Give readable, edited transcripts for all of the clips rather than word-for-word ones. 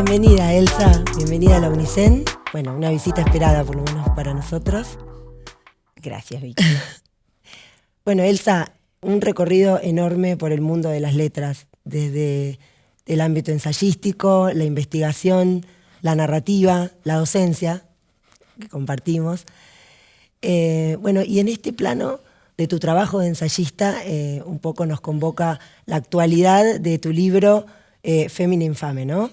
Bienvenida, Elsa, bienvenida a la Unicen. Bueno, una visita esperada por lo menos para nosotros. Gracias, Vicky. Bueno, Elsa, un recorrido enorme por el mundo de las letras, desde el ámbito ensayístico, la investigación, la narrativa, la docencia, que compartimos. Bueno, y en este plano de tu trabajo de ensayista, un poco nos convoca la actualidad de tu libro Fémina Infame, ¿no?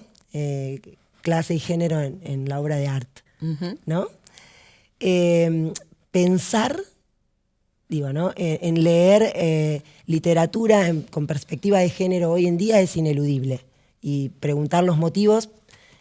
Clase y género en la obra de arte, ¿no? Pensar, digo, ¿no? En leer literatura con perspectiva de género hoy en día es ineludible. Y preguntar los motivos,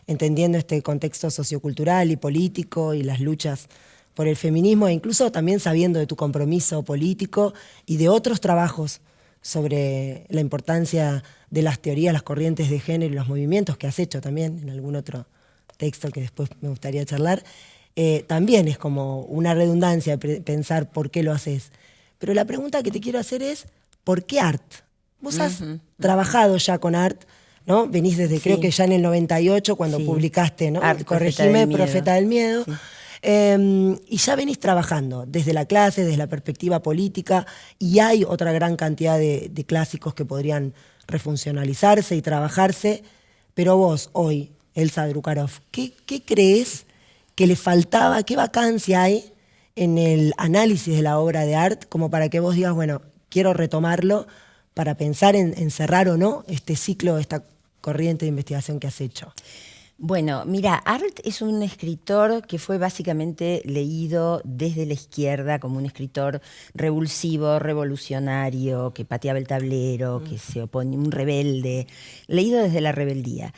entendiendo este contexto sociocultural y político y las luchas por el feminismo, e incluso también sabiendo de tu compromiso político y de otros trabajos sobre la importancia de las teorías, las corrientes de género y los movimientos que has hecho también en algún otro texto que después me gustaría charlar, también es como una redundancia pensar por qué lo haces. Pero la pregunta que te quiero hacer es, ¿por qué art? Vos has trabajado ya con art, ¿no? Venís desde creo que ya en el 98 cuando publicaste, ¿no? Art, Corregime, Profeta del Miedo. Sí. Y ya venís trabajando desde la clase, desde la perspectiva política, y hay otra gran cantidad de clásicos que podrían refuncionalizarse y trabajarse, pero vos hoy, Elsa Drukarov, ¿qué crees que le faltaba, qué vacancia hay en el análisis de la obra de art como para que vos digas, bueno, quiero retomarlo para pensar en cerrar o no este ciclo, esta corriente de investigación que has hecho? Bueno, mira, Art es un escritor que fue básicamente leído desde la izquierda como un escritor revulsivo, revolucionario, que pateaba el tablero, que se oponía, un rebelde, leído desde la rebeldía.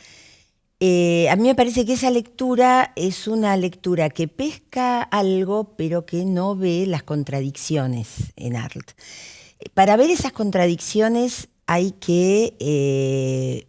A mí me parece que esa lectura es una lectura que pesca algo, pero que no ve las contradicciones en Art. Para ver esas contradicciones hay que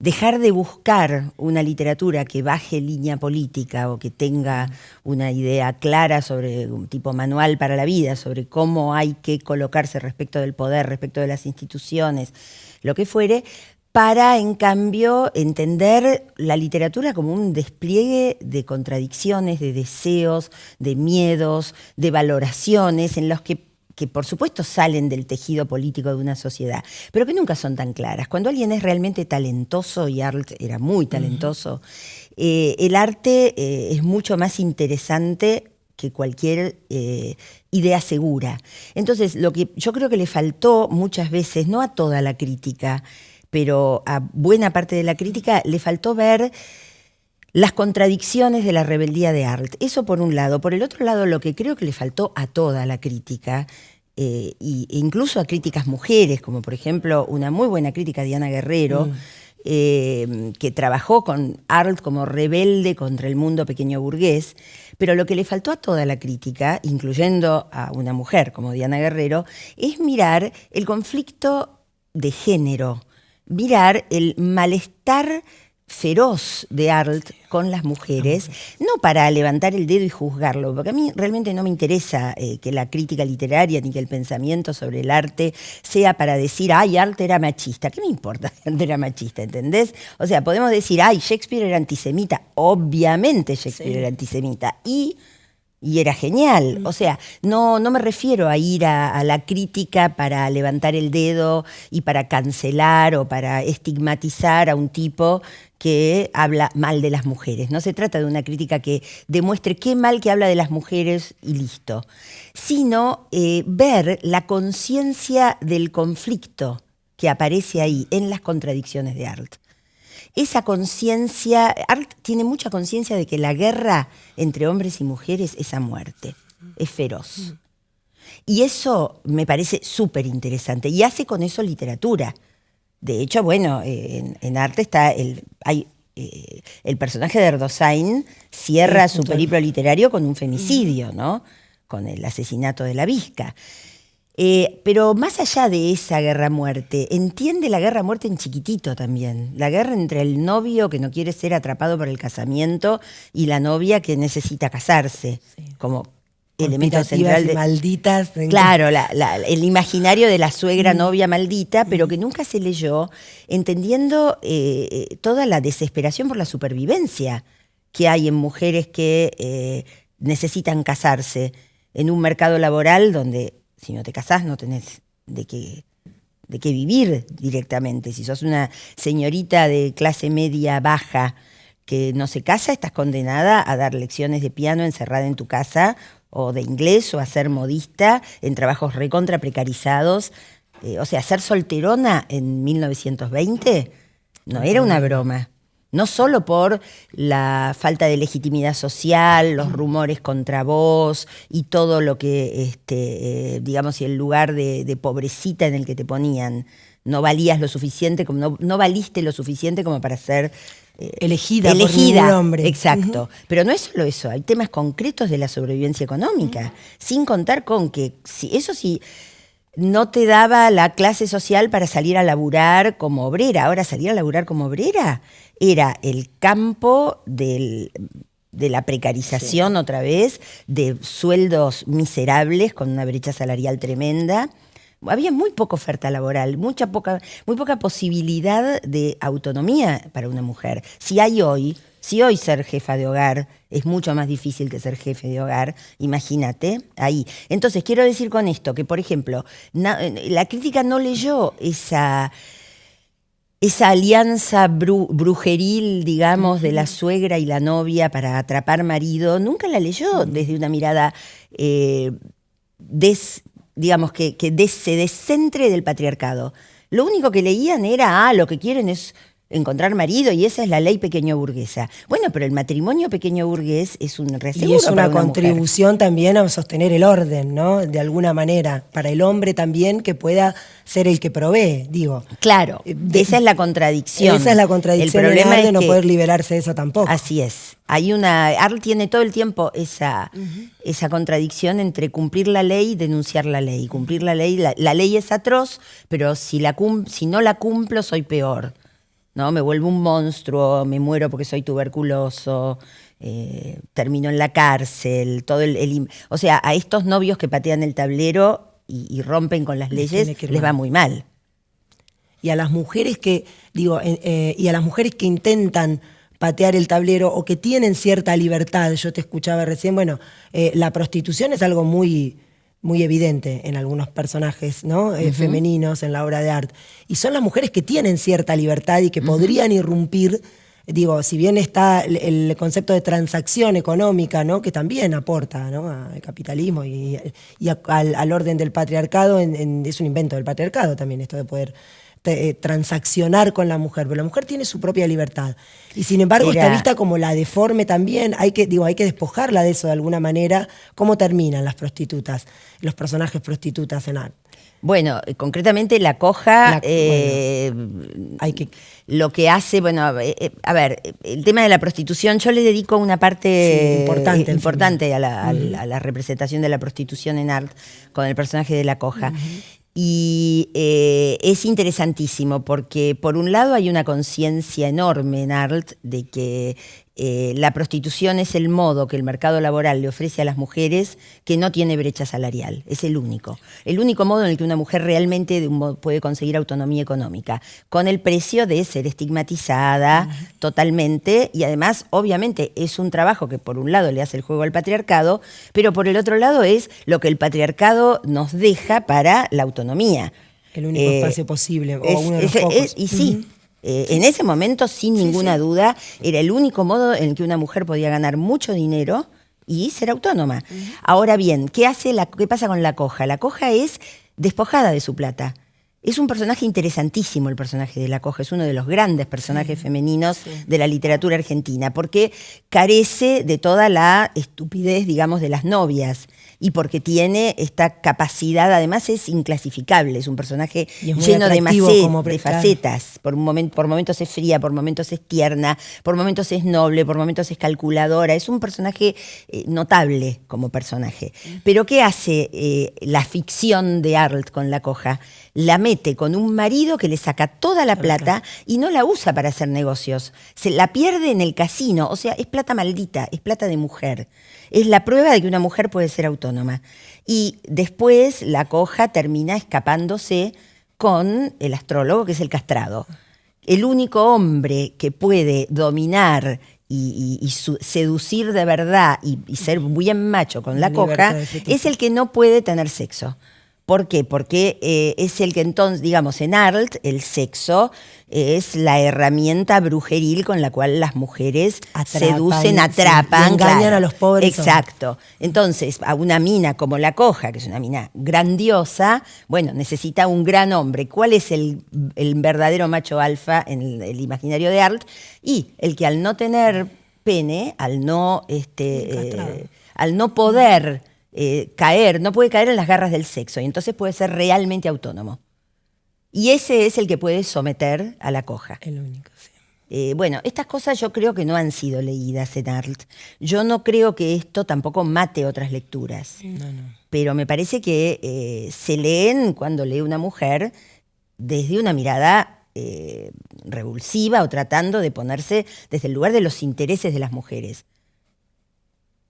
dejar de buscar una literatura que baje línea política o que tenga una idea clara sobre un tipo manual para la vida, sobre cómo hay que colocarse respecto del poder, respecto de las instituciones, lo que fuere, para, en cambio, entender la literatura como un despliegue de contradicciones, de deseos, de miedos, de valoraciones en los que por supuesto salen del tejido político de una sociedad, pero que nunca son tan claras. Cuando alguien es realmente talentoso, y Art era muy talentoso, el arte es mucho más interesante que cualquier idea segura. Entonces, lo que yo creo que le faltó muchas veces, no a toda la crítica, pero a buena parte de la crítica, le faltó ver las contradicciones de la rebeldía de Art. Eso por un lado. Por el otro lado, lo que creo que le faltó a toda la crítica, e incluso a críticas mujeres, como por ejemplo una muy buena crítica, Diana Guerrero, que trabajó con Art como rebelde contra el mundo pequeño burgués, pero lo que le faltó a toda la crítica, incluyendo a una mujer como Diana Guerrero, es mirar el conflicto de género, mirar el malestar feroz de Art con las mujeres, no para levantar el dedo y juzgarlo, porque a mí realmente no me interesa que la crítica literaria ni que el pensamiento sobre el arte sea para decir, ay, Art era machista. ¿Qué me importa si Art era machista, entendés? O sea, podemos decir, ay, Shakespeare era antisemita. Obviamente Shakespeare era antisemita. Y era genial. O sea, no me refiero a ir a la crítica para levantar el dedo y para cancelar o para estigmatizar a un tipo que habla mal de las mujeres. No se trata de una crítica que demuestre qué mal que habla de las mujeres y listo, sino ver la conciencia del conflicto que aparece ahí en las contradicciones de Art. Esa conciencia, Art tiene mucha conciencia de que la guerra entre hombres y mujeres es a muerte, es feroz. Y eso me parece súper interesante, y hace con eso literatura. De hecho, bueno, en Art está el personaje de Erdosain cierra su periplo literario con un femicidio, ¿no? Con el asesinato de la Visca. Pero más allá de esa guerra-muerte, entiende la guerra-muerte en chiquitito también. La guerra entre el novio que no quiere ser atrapado por el casamiento y la novia que necesita casarse. Como elemento Conspirativas central y malditas. Claro, el imaginario de la suegra novia maldita, pero que nunca se leyó, entendiendo toda la desesperación por la supervivencia que hay en mujeres que necesitan casarse en un mercado laboral donde si no te casás no tenés de qué vivir directamente. Si sos una señorita de clase media baja que no se casa, estás condenada a dar lecciones de piano encerrada en tu casa, o de inglés, o a ser modista en trabajos recontra precarizados. O sea, ser solterona en 1920 no era una broma. No solo por la falta de legitimidad social, los rumores contra vos y todo lo que, digamos, y el lugar de pobrecita en el que te ponían. No valías lo suficiente, no valiste lo suficiente como para ser elegida por ningún hombre. Exacto. Pero no es solo eso, hay temas concretos de la sobrevivencia económica, sin contar con que eso sí no te daba la clase social para salir a laburar como obrera. Ahora salir a laburar como obrera era el campo de la precarización otra vez, de sueldos miserables con una brecha salarial tremenda. Había muy poca oferta laboral, muy poca posibilidad de autonomía para una mujer. Si hoy ser jefa de hogar es mucho más difícil que ser jefe de hogar, imagínate, ahí. Entonces, quiero decir con esto que, por ejemplo, la crítica no leyó esa alianza brujeril, digamos, de la suegra y la novia para atrapar marido, nunca la leyó desde una mirada digamos, que se descentre del patriarcado. Lo único que leían era, lo que quieren es encontrar marido y esa es la ley pequeño burguesa. Bueno, pero el matrimonio pequeño burgués es un reaseguro y es una para una contribución mujer. También a sostener el orden, ¿no? De alguna manera, para el hombre también que pueda ser el que provee, digo. Claro, esa es la contradicción. Esa es la contradicción. El problema es de no poder liberarse de eso tampoco. Así es. Arlt tiene todo el tiempo esa contradicción entre cumplir la ley y denunciar la ley. Cumplir la ley, la ley es atroz, pero si no la cumplo soy peor. ¿No? Me vuelvo un monstruo, me muero porque soy tuberculoso, termino en la cárcel, o sea, a estos novios que patean el tablero y rompen con las leyes les va muy mal. Y a las mujeres y a las mujeres que intentan patear el tablero o que tienen cierta libertad, yo te escuchaba recién, la prostitución es algo muy evidente en algunos personajes, ¿no? Femeninos en la obra de Arlt. Y son las mujeres que tienen cierta libertad y que podrían irrumpir, si bien está el concepto de transacción económica, ¿no? Que también aporta, ¿no? Al capitalismo y al orden del patriarcado, es un invento del patriarcado también, esto de poder transaccionar con la mujer, pero la mujer tiene su propia libertad y sin embargo está vista como la deforme también. Hay que despojarla de eso de alguna manera. ¿Cómo terminan las prostitutas, los personajes prostitutas en Arlt? Bueno, concretamente la coja, lo que hace, a ver, el tema de la prostitución, yo le dedico una parte importante a la representación de la prostitución en Arlt con el personaje de la coja. Y es interesantísimo porque por un lado hay una conciencia enorme en Arlt de que la prostitución es el modo que el mercado laboral le ofrece a las mujeres que no tiene brecha salarial. Es el único modo en el que una mujer realmente puede conseguir autonomía económica, con el precio de ser estigmatizada totalmente, y además obviamente es un trabajo que por un lado le hace el juego al patriarcado, pero por el otro lado es lo que el patriarcado nos deja para la autonomía. El único espacio posible, o uno de los pocos. Y sí. En ese momento, sin ninguna duda, era el único modo en el que una mujer podía ganar mucho dinero y ser autónoma. Ahora bien, ¿qué pasa con la coja? La coja es despojada de su plata. Es un personaje interesantísimo el personaje de la coja, es uno de los grandes personajes femeninos de la literatura argentina, porque carece de toda la estupidez, digamos, de las novias. Y porque tiene esta capacidad, además es inclasificable, es un personaje lleno de facetas. Por momentos es fría, por momentos es tierna, por momentos es noble, por momentos es calculadora. Es un personaje notable como personaje. Pero ¿qué hace la ficción de Arlt con la coja? La mete mete con un marido que le saca toda la plata y no la usa para hacer negocios. Se la pierde en el casino. O sea, es plata maldita, es plata de mujer. Es la prueba de que una mujer puede ser autónoma. Y después la coja termina escapándose con el astrólogo, que es el castrado. El único hombre que puede dominar y seducir de verdad y ser bien macho con la coja es el que no puede tener sexo. ¿Por qué? Porque es el que entonces, digamos, en Arlt, el sexo es la herramienta brujeril con la cual las mujeres seducen, atrapan. Sí, engañan a los pobres. Exacto. Entonces, a una mina como la coja, que es una mina grandiosa, bueno, necesita un gran hombre. ¿Cuál es el verdadero macho alfa en el imaginario de Arlt? Y el que al no tener pene, al no poder... no puede caer en las garras del sexo y entonces puede ser realmente autónomo. Y ese es el que puede someter a la coja. El único, sí. Bueno, estas cosas yo creo que no han sido leídas en Arlt. Yo no creo que esto tampoco mate otras lecturas. No. Pero me parece que se leen cuando lee una mujer desde una mirada revulsiva o tratando de ponerse desde el lugar de los intereses de las mujeres.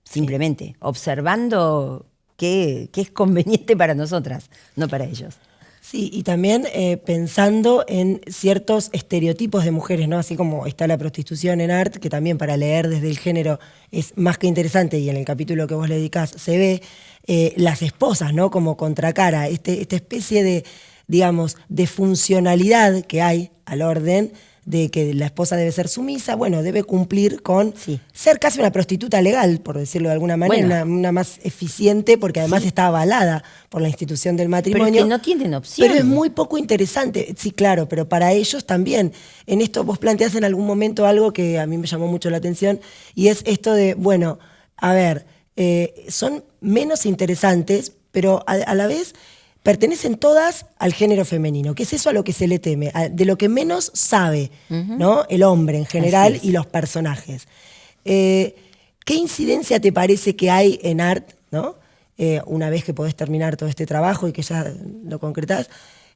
Simplemente observando qué es conveniente para nosotras, no para ellos. Sí, y también pensando en ciertos estereotipos de mujeres, ¿no? Así como está la prostitución en Arlt, que también para leer desde el género es más que interesante, y en el capítulo que vos le dedicás se ve las esposas, ¿no? Como contracara, esta especie de, digamos, de funcionalidad que hay al orden, de que la esposa debe ser sumisa, bueno, debe cumplir con ser casi una prostituta legal, por decirlo de alguna manera, una más eficiente, porque además está avalada por la institución del matrimonio. Pero es que no tienen opción. Pero es muy poco interesante, sí, claro, pero para ellos también. En esto vos planteás en algún momento algo que a mí me llamó mucho la atención, y es esto de, bueno, a ver, son menos interesantes, pero a la vez... pertenecen todas al género femenino, que es eso a lo que se le teme, de lo que menos sabe, ¿no? El hombre en general y los personajes. ¿Qué incidencia te parece que hay en Arlt, ¿no? Una vez que podés terminar todo este trabajo y que ya lo concretás,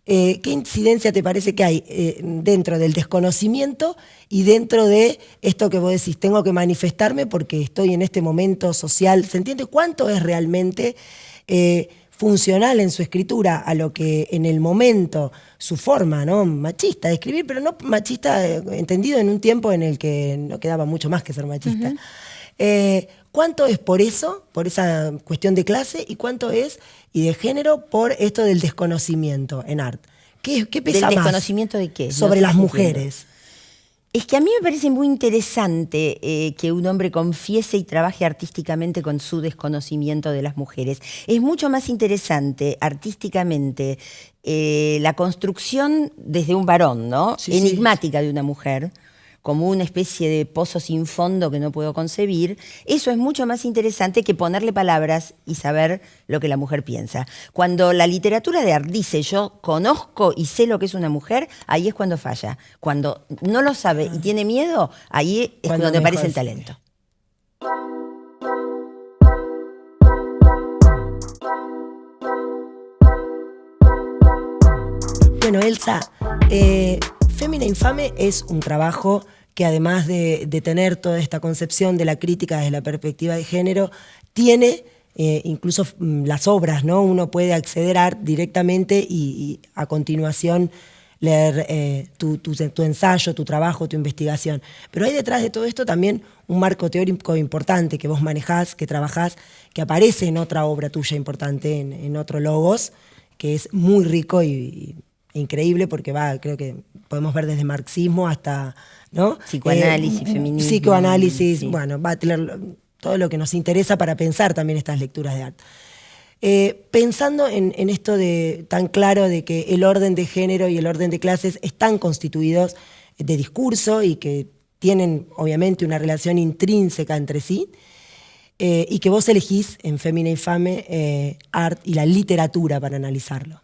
¿qué incidencia te parece que hay dentro del desconocimiento y dentro de esto que vos decís, tengo que manifestarme porque estoy en este momento social? ¿Se entiende cuánto es realmente funcional en su escritura a lo que en el momento, su forma, ¿no? Machista de escribir, pero no machista entendido en un tiempo en el que no quedaba mucho más que ser machista? ¿Cuánto es por eso, por esa cuestión de clase, y cuánto es, y de género, por esto del desconocimiento en Arlt? ¿Qué pesa más? ¿Del desconocimiento de qué? Sobre las mujeres. Es que a mí me parece muy interesante que un hombre confiese y trabaje artísticamente con su desconocimiento de las mujeres. Es mucho más interesante artísticamente la construcción desde un varón, ¿no? Enigmática de una mujer, como una especie de pozo sin fondo que no puedo concebir. Eso es mucho más interesante que ponerle palabras y saber lo que la mujer piensa. Cuando la literatura de Arlt dice yo conozco y sé lo que es una mujer, ahí es cuando falla. Cuando no lo sabe y tiene miedo, ahí es donde aparece el talento. Bueno, Elsa, Fémina Infame es un trabajo que además de tener toda esta concepción de la crítica desde la perspectiva de género, tiene incluso las obras, ¿no? Uno puede acceder a Arlt directamente y a continuación leer tu ensayo, tu trabajo, tu investigación. Pero hay detrás de todo esto también un marco teórico importante que vos manejás, que trabajás, que aparece en otra obra tuya importante, en otro Logos, que es muy rico e increíble porque creo que podemos ver desde marxismo hasta, ¿no? Psicoanálisis, feminismo. Psicoanálisis, bueno, Butler, todo lo que nos interesa para pensar también estas lecturas de Arlt. Pensando en esto tan claro de que el orden de género y el orden de clases están constituidos de discurso y que tienen obviamente una relación intrínseca entre sí, y que vos elegís en Fémina Infame Arlt y la literatura para analizarlo.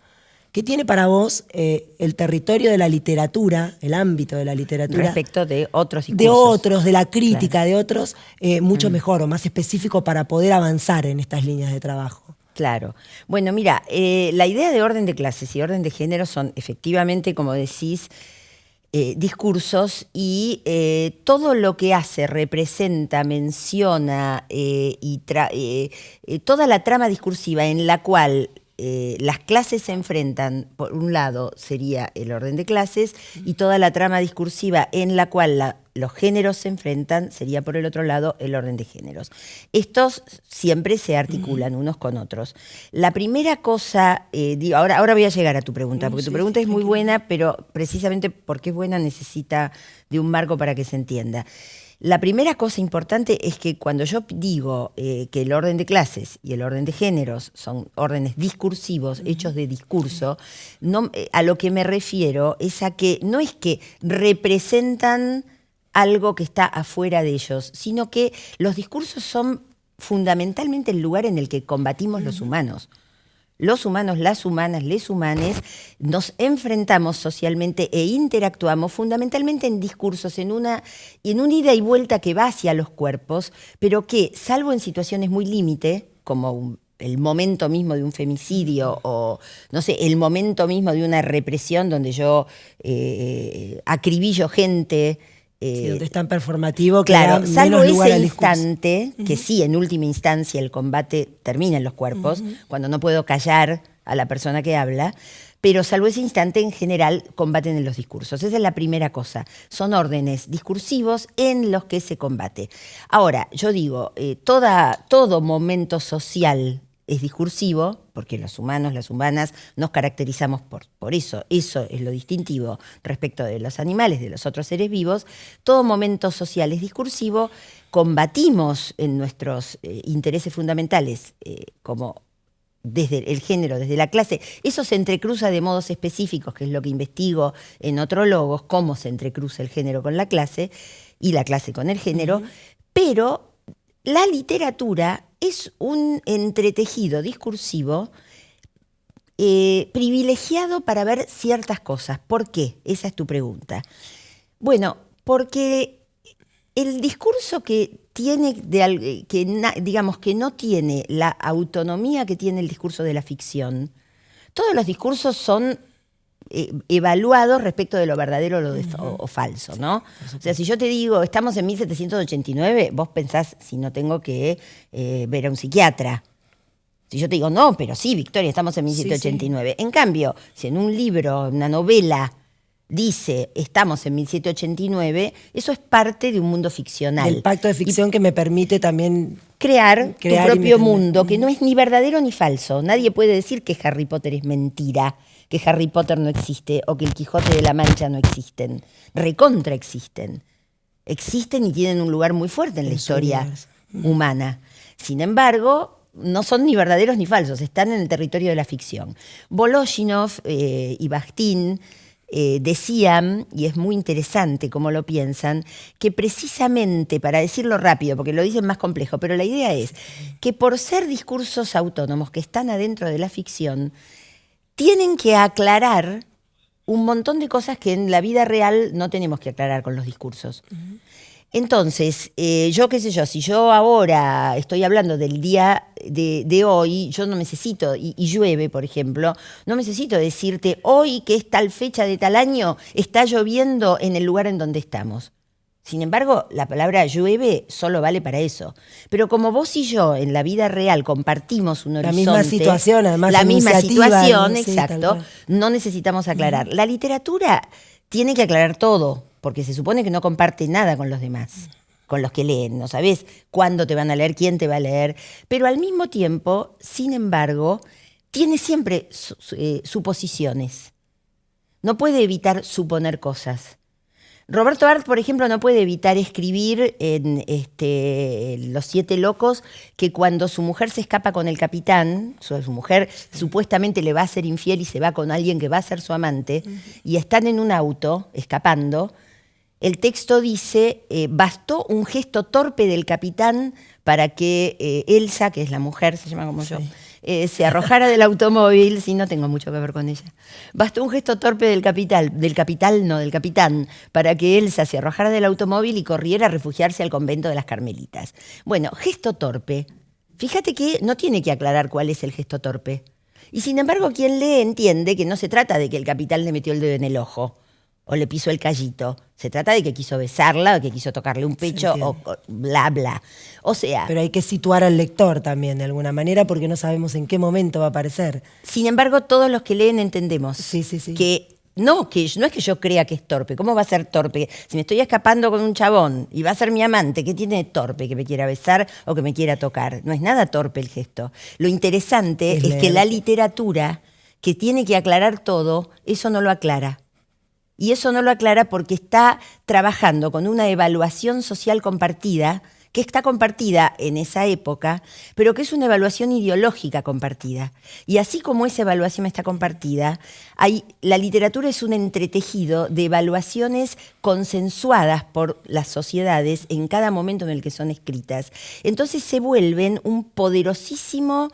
¿Qué tiene para vos el territorio de la literatura, el ámbito de la literatura? Respecto de otros discursos. De otros, de la crítica, claro, de otros, mucho mejor o más específico para poder avanzar en estas líneas de trabajo? Claro. Bueno, mira, la idea de orden de clases y orden de género son efectivamente, como decís, discursos y todo lo que hace, representa, menciona toda la trama discursiva en la cual las clases se enfrentan, por un lado sería el orden de clases, y toda la trama discursiva en la cual los géneros se enfrentan sería por el otro lado el orden de géneros. Estos siempre se articulan unos con otros. La primera cosa, ahora voy a llegar a tu pregunta, porque tu pregunta es muy buena, pero precisamente porque es buena necesita de un marco para que se entienda. La primera cosa importante es que cuando yo digo que el orden de clases y el orden de géneros son órdenes discursivos, hechos de discurso, a lo que me refiero es a que no es que representan algo que está afuera de ellos, sino que los discursos son fundamentalmente el lugar en el que combatimos los humanos. Los humanos, las humanas, les humanes, nos enfrentamos socialmente e interactuamos fundamentalmente en discursos, en un ida y vuelta que va hacia los cuerpos, pero que, salvo en situaciones muy límite, como el momento mismo de un femicidio o, no sé, el momento mismo de una represión donde yo acribillo gente. Sí, donde es tan performativo que claro, salvo menos lugar ese al discurso. instante, que sí, en última instancia el combate termina en los cuerpos, cuando no puedo callar a la persona que habla, pero salvo ese instante, en general, combaten en los discursos. Esa es la primera cosa. Son órdenes discursivos en los que se combate. Ahora, yo digo, todo momento social es discursivo, porque los humanos, las humanas, nos caracterizamos por eso. Eso es lo distintivo respecto de los animales, de los otros seres vivos. Todo momento social es discursivo. Combatimos en nuestros intereses fundamentales, como desde el género, desde la clase. Eso se entrecruza de modos específicos, que es lo que investigo en otros logos, cómo se entrecruza el género con la clase y la clase con el género, pero la literatura es un entretejido discursivo privilegiado para ver ciertas cosas. ¿Por qué? Esa es tu pregunta. Bueno, porque el discurso que tiene, digamos que no tiene la autonomía que tiene el discurso de la ficción, todos los discursos son evaluados respecto de lo verdadero o falso, ¿no? O sea, si yo te digo, estamos en 1789, vos pensás si no tengo que ver a un psiquiatra. Si yo te digo, no, pero sí, Victoria, estamos en 1789. Sí, sí. En cambio, si en un libro, una novela, dice, estamos en 1789, eso es parte de un mundo ficcional. El pacto de ficción que me permite también crear tu propio mundo, que no es ni verdadero ni falso. Nadie puede decir que Harry Potter es mentira, que Harry Potter no existe o que el Quijote de la Mancha no existen. Recontra existen. Existen y tienen un lugar muy fuerte en la historia humana. Sin embargo, no son ni verdaderos ni falsos, están en el territorio de la ficción. Voloshinov y Bakhtin decían, y es muy interesante cómo lo piensan, que precisamente, para decirlo rápido, porque lo dicen más complejo, pero la idea es que por ser discursos autónomos que están adentro de la ficción, tienen que aclarar un montón de cosas que en la vida real no tenemos que aclarar con los discursos. Entonces, yo qué sé yo, si yo ahora estoy hablando del día de hoy, yo no necesito, y llueve, por ejemplo, no necesito decirte hoy que es tal fecha de tal año, está lloviendo en el lugar en donde estamos. Sin embargo, la palabra llueve solo vale para eso. Pero como vos y yo en la vida real compartimos un horizonte... La misma situación, además. La misma situación, sí, exacto, no necesitamos aclarar. La literatura tiene que aclarar todo, porque se supone que no comparte nada con los demás, con los que leen. No sabés cuándo te van a leer, quién te va a leer. Pero al mismo tiempo, sin embargo, tiene siempre suposiciones. No puede evitar suponer cosas. Roberto Arlt, por ejemplo, no puede evitar escribir en Los Siete Locos que cuando su mujer se escapa con el capitán, su mujer supuestamente le va a ser infiel y se va con alguien que va a ser su amante, y están en un auto escapando, el texto dice, bastó un gesto torpe del capitán para que Elsa, que es la mujer, se llama como yo, se arrojara del automóvil, sí, no tengo mucho que ver con ella. Bastó un gesto torpe del capitán, para que Elsa se arrojara del automóvil y corriera a refugiarse al convento de las Carmelitas. Bueno, gesto torpe. Fíjate que no tiene que aclarar cuál es el gesto torpe. Y sin embargo, quien lee entiende que no se trata de que el capitán le metió el dedo en el ojo o le pisó el callito. Se trata de que quiso besarla o que quiso tocarle un pecho o bla, bla. O sea... Pero hay que situar al lector también, de alguna manera, porque no sabemos en qué momento va a aparecer. Sin embargo, todos los que leen entendemos que no es que yo crea que es torpe. ¿Cómo va a ser torpe? Si me estoy escapando con un chabón y va a ser mi amante, ¿qué tiene de torpe? Que me quiera besar o que me quiera tocar. No es nada torpe el gesto. Lo interesante es que la literatura, que tiene que aclarar todo, eso no lo aclara. Y eso no lo aclara porque está trabajando con una evaluación social compartida, que está compartida en esa época, pero que es una evaluación ideológica compartida. Y así como esa evaluación está compartida, la literatura es un entretejido de evaluaciones consensuadas por las sociedades en cada momento en el que son escritas. Entonces se vuelven un poderosísimo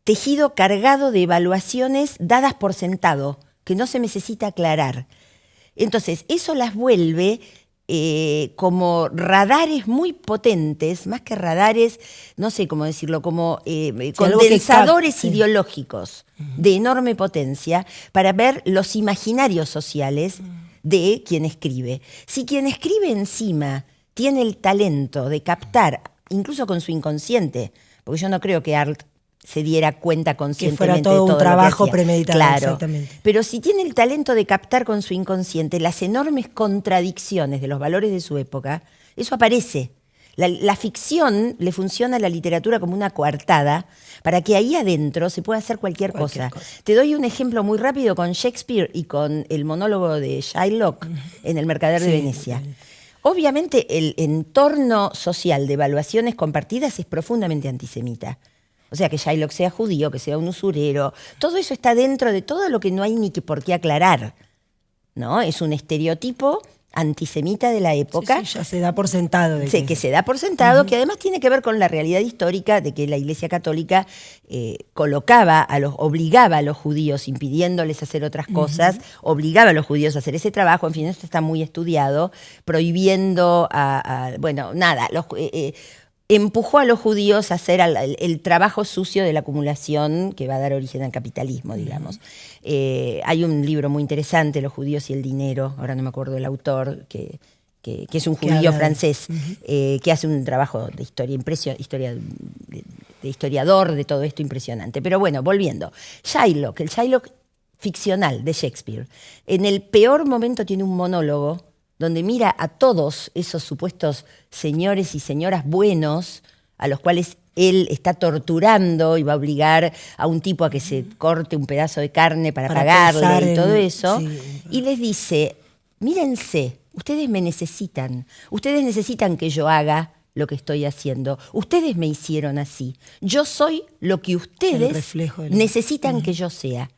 tejido cargado de evaluaciones dadas por sentado, que no se necesita aclarar. Entonces, eso las vuelve como radares muy potentes, más que radares, no sé cómo decirlo, como condensadores ideológicos de enorme potencia para ver los imaginarios sociales de quien escribe. Si quien escribe encima tiene el talento de captar, incluso con su inconsciente, porque yo no creo que Arlt se diera cuenta conscientemente que fuera todo un trabajo premeditado. Claro, exactamente. Pero si tiene el talento de captar con su inconsciente las enormes contradicciones de los valores de su época, eso aparece. La ficción le funciona a la literatura como una coartada para que ahí adentro se pueda hacer cualquier cosa. Te doy un ejemplo muy rápido con Shakespeare y con el monólogo de Shylock en El Mercader de Venecia. Obviamente el entorno social de evaluaciones compartidas es profundamente antisemita. O sea, que Shylock sea judío, que sea un usurero, todo eso está dentro de todo lo que no hay ni por qué aclarar, ¿no? Es un estereotipo antisemita de la época. Sí, ya se da por sentado. Que se da por sentado, que además tiene que ver con la realidad histórica de que la Iglesia Católica obligaba a los judíos, impidiéndoles hacer otras cosas, obligaba a los judíos a hacer ese trabajo, en fin, esto está muy estudiado, prohibiendo empujó a los judíos a hacer el trabajo sucio de la acumulación que va a dar origen al capitalismo, digamos. Hay un libro muy interesante, Los judíos y el dinero, ahora no me acuerdo del autor, que es un judío francés, que hace un trabajo de de historiador de todo esto impresionante. Pero bueno, volviendo. Shylock, el Shylock ficcional de Shakespeare, en el peor momento tiene un monólogo donde mira a todos esos supuestos señores y señoras buenos a los cuales él está torturando y va a obligar a un tipo a que se corte un pedazo de carne para pagarle y todo eso, y les dice, mírense, ustedes me necesitan, ustedes necesitan que yo haga lo que estoy haciendo, ustedes me hicieron así, yo soy lo que ustedes necesitan que yo sea.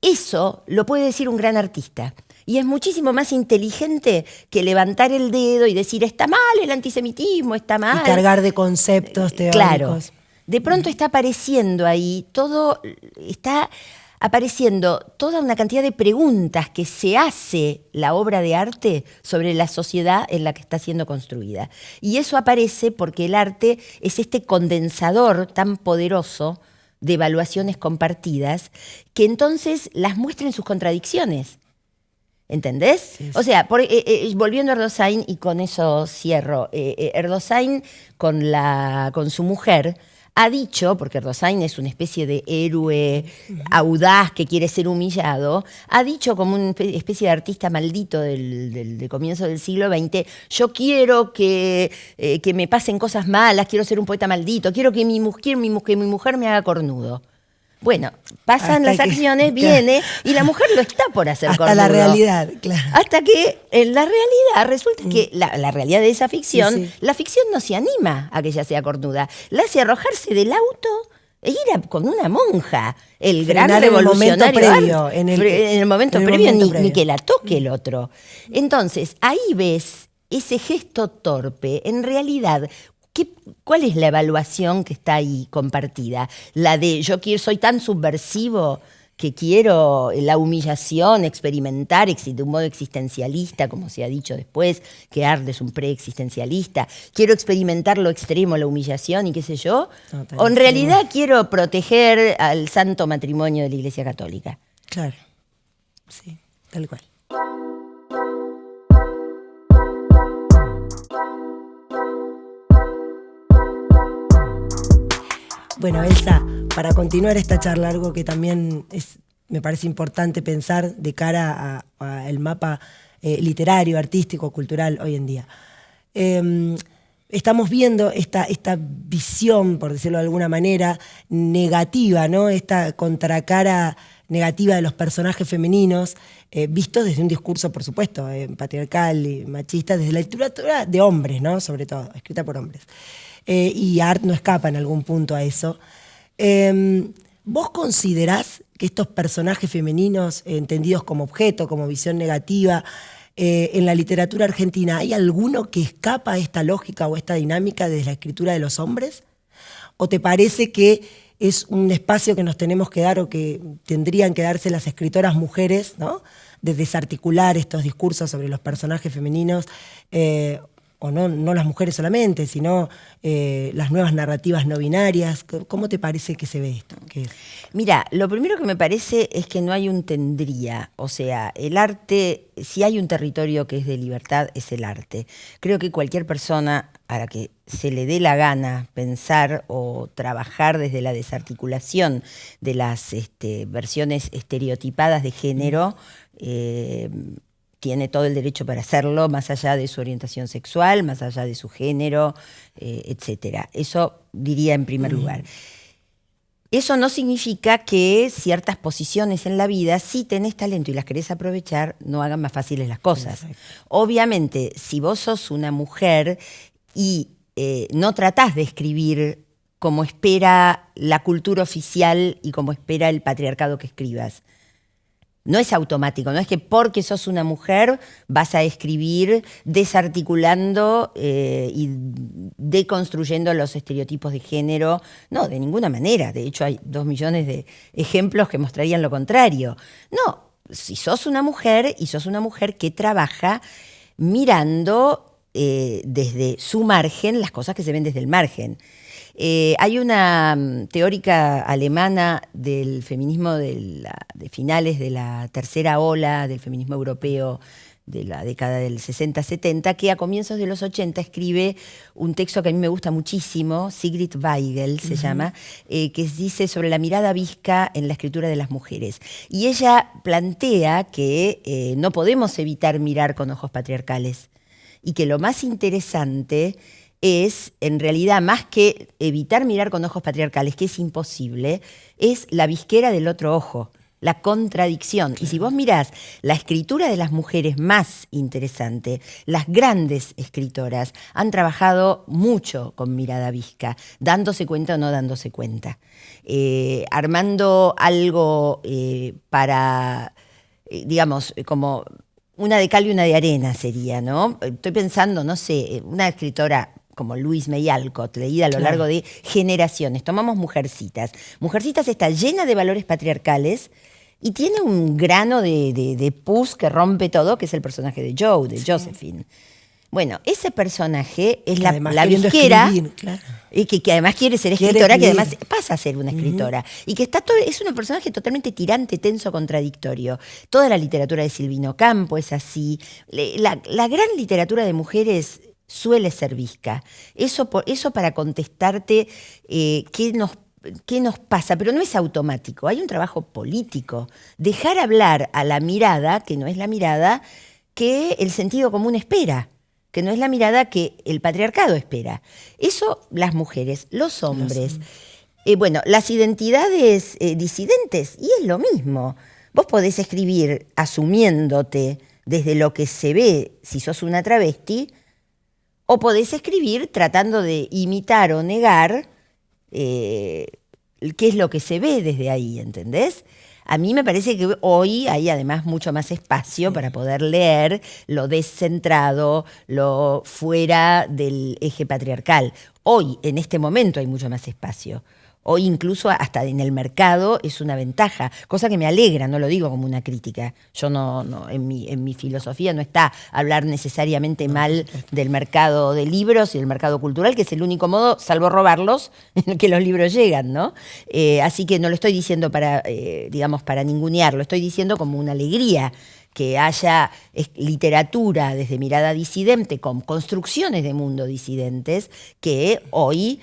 Eso lo puede decir un gran artista. Y es muchísimo más inteligente que levantar el dedo y decir, está mal el antisemitismo, está mal. Y cargar de conceptos teóricos. Claro. De pronto está apareciendo ahí está apareciendo toda una cantidad de preguntas que se hace la obra de arte sobre la sociedad en la que está siendo construida. Y eso aparece porque el arte es este condensador tan poderoso de evaluaciones compartidas que entonces las muestra en sus contradicciones. ¿Entendés? Sí. O sea, volviendo a Erdős, y con eso cierro, Erdős con su mujer ha dicho, porque Erdős es una especie de héroe audaz que quiere ser humillado, ha dicho como una especie de artista maldito del comienzo del siglo XX, yo quiero que me pasen cosas malas, quiero ser un poeta maldito, quiero que mi mujer me haga cornudo. Bueno, pasan las acciones, viene, y la mujer lo está por hacer cornudo. Hasta la realidad, claro. Hasta que en la realidad resulta que la realidad de esa ficción, la ficción no se anima a que ella sea cornuda, la hace arrojarse del auto e ir con una monja, el gran revolucionario. En el momento previo, ni que la toque el otro. Entonces, ahí ves ese gesto torpe, en realidad. ¿Cuál es la evaluación que está ahí compartida? La de soy tan subversivo que quiero la humillación, experimentar de un modo existencialista, como se ha dicho después, que Arlt es un preexistencialista, quiero experimentar lo extremo, la humillación y qué sé yo, o en realidad quiero proteger al santo matrimonio de la Iglesia Católica. Claro, sí, tal cual. Bueno, Elsa, para continuar esta charla, algo que también me parece importante pensar de cara al mapa literario, artístico, cultural hoy en día. Estamos viendo esta visión, por decirlo de alguna manera, negativa, ¿no? Esta contracara negativa de los personajes femeninos, vistos desde un discurso, por supuesto, patriarcal y machista, desde la literatura de hombres, ¿no? Sobre todo, escrita por hombres. Y Arlt no escapa en algún punto a eso. ¿Vos considerás que estos personajes femeninos, entendidos como objeto, como visión negativa, en la literatura argentina, ¿hay alguno que escapa a esta lógica o esta dinámica desde la escritura de los hombres? ¿O te parece que es un espacio que nos tenemos que dar o que tendrían que darse las escritoras mujeres, ¿no? De desarticular estos discursos sobre los personajes femeninos, o no las mujeres solamente, sino las nuevas narrativas no binarias? ¿Cómo te parece que se ve esto? Mira, lo primero que me parece es que no hay un tendría. O sea, el arte, si hay un territorio que es de libertad, es el arte. Creo que cualquier persona a la que se le dé la gana pensar o trabajar desde la desarticulación de las versiones estereotipadas de género, tiene todo el derecho para hacerlo, más allá de su orientación sexual, más allá de su género, etcétera. Eso diría en primer lugar. Eso no significa que ciertas posiciones en la vida, si tenés talento y las querés aprovechar, no hagan más fáciles las cosas. Exacto. Obviamente, si vos sos una mujer y no tratás de escribir como espera la cultura oficial y como espera el patriarcado que escribas, no es automático, no es que porque sos una mujer vas a escribir desarticulando y deconstruyendo los estereotipos de género. No, de ninguna manera. De hecho, hay 2 millones de ejemplos que mostrarían lo contrario. No, si sos una mujer y sos una mujer que trabaja mirando desde su margen las cosas que se ven desde el margen. Hay una teórica alemana del feminismo de finales de la tercera ola del feminismo europeo de la década del 60-70, que a comienzos de los 80 escribe un texto que a mí me gusta muchísimo, Sigrid Weigel se llama, que dice sobre la mirada visca en la escritura de las mujeres. Y ella plantea que no podemos evitar mirar con ojos patriarcales y que lo más interesante es, en realidad, más que evitar mirar con ojos patriarcales, que es imposible, es la visquera del otro ojo, la contradicción. Claro. Y si vos mirás la escritura de las mujeres más interesante, las grandes escritoras han trabajado mucho con mirada visca, dándose cuenta o no dándose cuenta, armando algo para, digamos, como una de cal y una de arena sería, ¿no? Estoy pensando, no sé, una escritora como Louise May Alcott, leída a lo largo de generaciones. Tomamos Mujercitas. Mujercitas está llena de valores patriarcales y tiene un grano de pus que rompe todo, que es el personaje de Joe, de Josephine. Bueno, ese personaje es la visquera, claro. que además quiere ser escritora, que además pasa a ser una escritora. Y que es un personaje totalmente tirante, tenso, contradictorio. Toda la literatura de Silvino Campo es así. La gran literatura de mujeres suele ser visca. Eso para contestarte qué nos pasa, pero no es automático, hay un trabajo político. Dejar hablar a la mirada, que no es la mirada que el sentido común espera, que no es la mirada que el patriarcado espera. Eso las mujeres, los hombres. Bueno, las identidades disidentes, y es lo mismo. Vos podés escribir asumiéndote desde lo que se ve si sos una travesti, o podés escribir tratando de imitar o negar qué es lo que se ve desde ahí, ¿entendés? A mí me parece que hoy hay además mucho más espacio para poder leer lo descentrado, lo fuera del eje patriarcal. Hoy, en este momento, hay mucho más espacio. o incluso hasta en el mercado es una ventaja, cosa que me alegra, no lo digo como una crítica. Yo en mi filosofía no está hablar necesariamente mal del mercado de libros y del mercado cultural, que es el único modo, salvo robarlos, en el que los libros llegan, ¿no? Así que no lo estoy diciendo para, digamos, para ningunear, lo estoy diciendo como una alegría que haya literatura desde mirada disidente, con construcciones de mundo disidentes, que hoy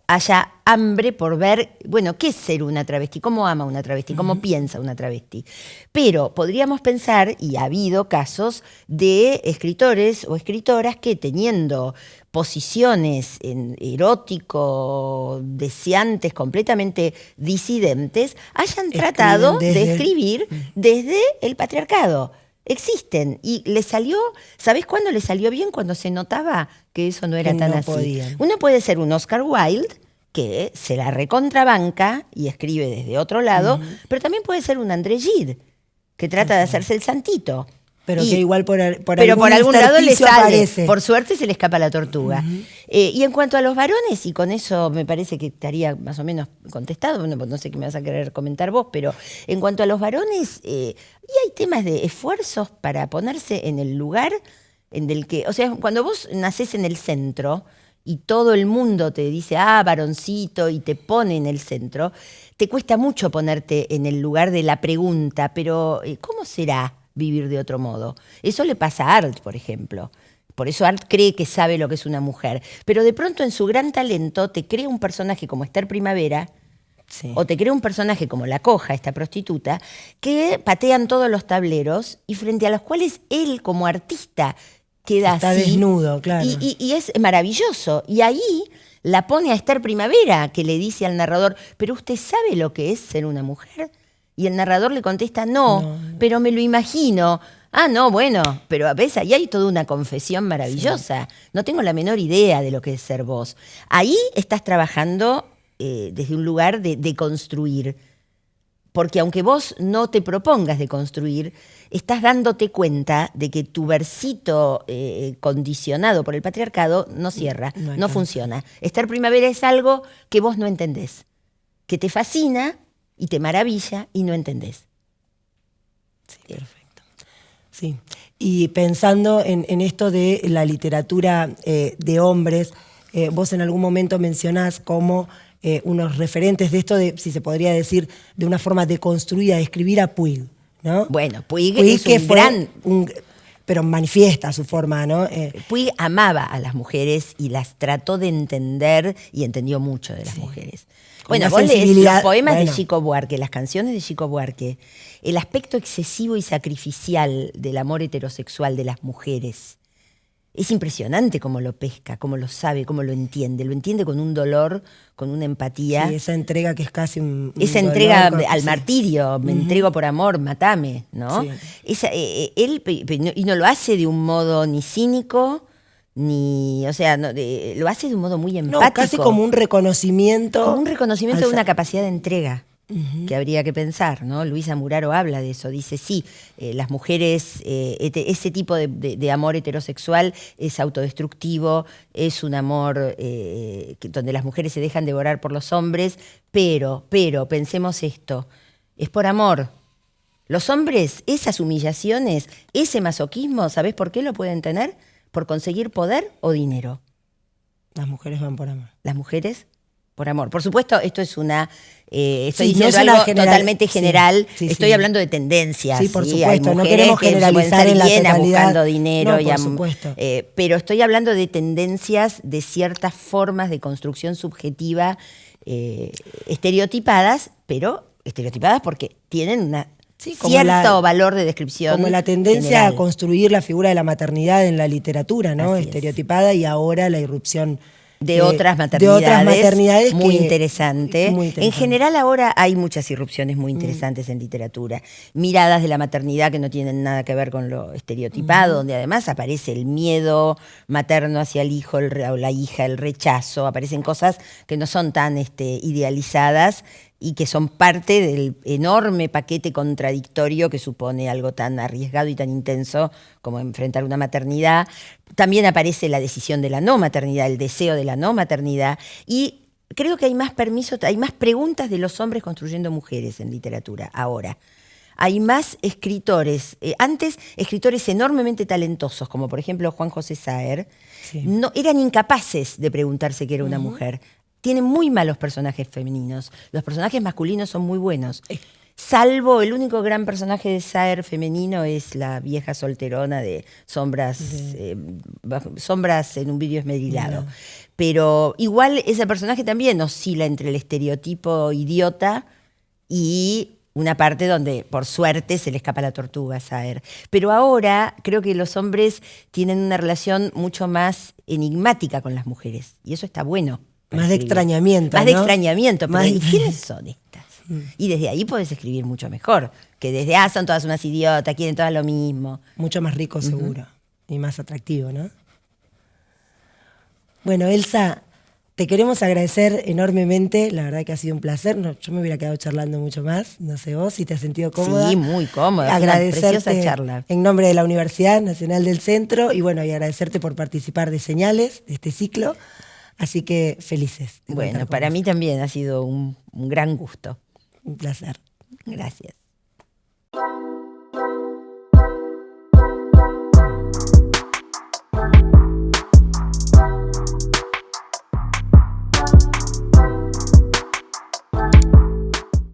haya hambre por ver, bueno, ¿qué es ser una travesti? ¿Cómo ama una travesti? ¿Cómo piensa una travesti? Pero podríamos pensar, y ha habido casos, de escritores o escritoras que teniendo posiciones erótico, deseantes, completamente disidentes, hayan tratado de escribir desde el patriarcado. Existen. Y le salió, ¿sabés cuándo le salió bien? Cuando se notaba que eso no era tan así. Podían. Uno puede ser un Oscar Wilde, que se la recontrabanca y escribe desde otro lado, pero también puede ser un André Gide, que trata de hacerse el santito. Pero que igual por algún lado le sale. Aparece. Por suerte se le escapa la tortuga. Y en cuanto a los varones, y con eso me parece que estaría más o menos contestado, bueno, no sé qué me vas a querer comentar vos, pero en cuanto a los varones, y hay temas de esfuerzos para ponerse en el lugar en el que, o sea, cuando vos nacés en el centro y todo el mundo te dice, varoncito, y te pone en el centro, te cuesta mucho ponerte en el lugar de la pregunta, pero ¿cómo será vivir de otro modo? Eso le pasa a Arlt, por ejemplo. Por eso Arlt cree que sabe lo que es una mujer. Pero de pronto en su gran talento te crea un personaje como Esther Primavera, sí, o te crea un personaje como La Coja, esta prostituta, que patean todos los tableros y frente a los cuales él como artista queda está así. Está desnudo, claro. Y es maravilloso. Y ahí la pone a Esther Primavera, que le dice al narrador, ¿pero usted sabe lo que es ser una mujer? Y el narrador le contesta, no, pero me lo imagino. No, bueno, pero a veces ahí hay toda una confesión maravillosa. Sí. No tengo la menor idea de lo que es ser vos. Ahí estás trabajando desde un lugar de construir. Porque aunque vos no te propongas de construir, estás dándote cuenta de que tu versito condicionado por el patriarcado no cierra, no funciona. Esther Primavera es algo que vos no entendés, que te fascina y te maravilla y no entendés. Sí, perfecto. Sí. Y pensando en esto de la literatura de hombres, vos en algún momento mencionás como unos referentes de esto, de, si se podría decir, de una forma deconstruida de escribir a Puig, ¿no? Bueno, Puig es que un gran... pero manifiesta su forma, ¿no? Puig amaba a las mujeres y las trató de entender y entendió mucho de las mujeres. Bueno, vos lees los poemas de Chico Buarque, las canciones de Chico Buarque, el aspecto excesivo y sacrificial del amor heterosexual de las mujeres. Es impresionante cómo lo pesca, cómo lo sabe, cómo lo entiende con un dolor, con una empatía. Sí, esa entrega que es casi un esa dolor, entrega al martirio, me entrego por amor, matame, ¿no? Sí. Él y no lo hace de un modo ni cínico, ni, o sea, lo hace de un modo muy empático. No, casi como un reconocimiento. Como un reconocimiento de una capacidad de entrega. Que habría que pensar, ¿no? Luisa Muraro habla de eso, dice, sí, las mujeres, ese tipo de amor heterosexual es autodestructivo, es un amor donde las mujeres se dejan devorar por los hombres, pero, pensemos esto, es por amor. Los hombres, esas humillaciones, ese masoquismo, ¿sabés por qué lo pueden tener? Por conseguir poder o dinero. Las mujeres van por amor. Las mujeres por amor. Por supuesto, esto es una... estoy diciendo algo totalmente general. Estoy hablando de tendencias. Sí, por supuesto. No queremos generalizar en la totalidad. Buscando dinero. No, por supuesto. Pero estoy hablando de tendencias, de ciertas formas de construcción subjetiva estereotipadas, pero estereotipadas porque tienen una... cierto valor de descripción. Como la tendencia general. a construir la figura de la maternidad en la literatura, ¿no? Así estereotipada es. Y ahora la irrupción de otras maternidades muy interesante. En general ahora hay muchas irrupciones muy interesantes en literatura. Miradas de la maternidad que no tienen nada que ver con lo estereotipado, donde además aparece el miedo materno hacia el hijo o la hija, el rechazo, aparecen cosas que no son tan idealizadas y que son parte del enorme paquete contradictorio que supone algo tan arriesgado y tan intenso como enfrentar una maternidad. También aparece la decisión de la no maternidad, el deseo de la no maternidad, y creo que hay más permiso, hay más preguntas de los hombres construyendo mujeres en literatura ahora. Hay más escritores, antes escritores enormemente talentosos, como por ejemplo Juan José Saer, Sí. no, eran incapaces de preguntarse qué era una mujer. Tienen muy malos personajes femeninos. Los personajes masculinos son muy buenos. Salvo el único gran personaje de Saer femenino es la vieja solterona de Sombras, Sombras en un vidrio esmerilado. No. Pero igual ese personaje también oscila entre el estereotipo idiota y una parte donde, por suerte, se le escapa la tortuga a Saer. Pero ahora creo que los hombres tienen una relación mucho más enigmática con las mujeres. Y eso está bueno. para Más de escribir. extrañamiento, Más de ¿no? extrañamiento. Más Pero ¿y de- quiénes son estas? Y desde ahí podés escribir mucho mejor. Que desde, son todas unas idiotas, quieren todas lo mismo. Mucho más rico, seguro. Y más atractivo, ¿no? Bueno, Elsa, te queremos agradecer enormemente. La verdad que ha sido un placer. No, yo me hubiera quedado charlando mucho más. No sé vos, si te has sentido cómoda. Sí, muy cómoda. Fue una Agradecerte preciosa charla. en nombre de la Universidad Nacional del Centro y bueno, y agradecerte por participar de Señales, de este ciclo. Así que felices. de contar Bueno, con para vos. mí también ha sido un gran gusto. Un placer. Gracias.